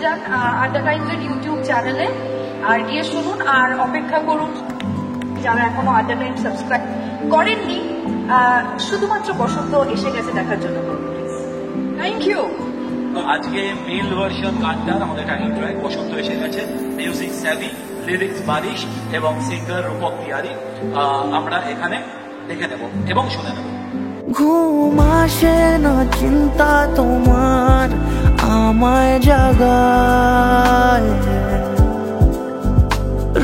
যান আড্ডা টাইমসের ইউটিউব চ্যানেলে আর গিয়ে শুনুন আর অপেক্ষা করুন যারা এখনো আড্ডা টাইম সাবস্ক্রাইব করেননি শুধুমাত্র বসন্ত এসে গেছে দেখার জন্য থ্যাংক ইউ। আজকে মেল ভার্সন গানটার আমাদের টাইটেল ট্র্যাক বসন্ত এসে গেছে, মিউজিক স্যাভি, লিরিক্স বারিশ এবং সিঙ্গার রূপক বিহারী। আমরা এখানে দেখে নেব এবং শুনে নেব। ঘুম আসে না চিন্তা তোমার আমায় জাগায়,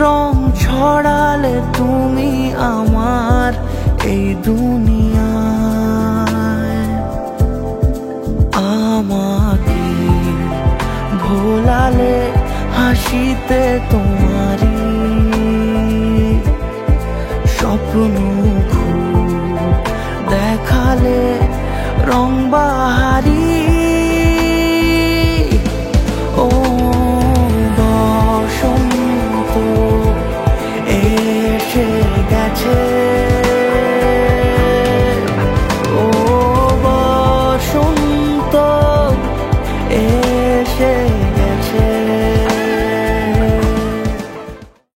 রং ছড়ালে তুমি আমার এই দুনিয়ায়। আমাকে ভোলালে হাসিতে তোমার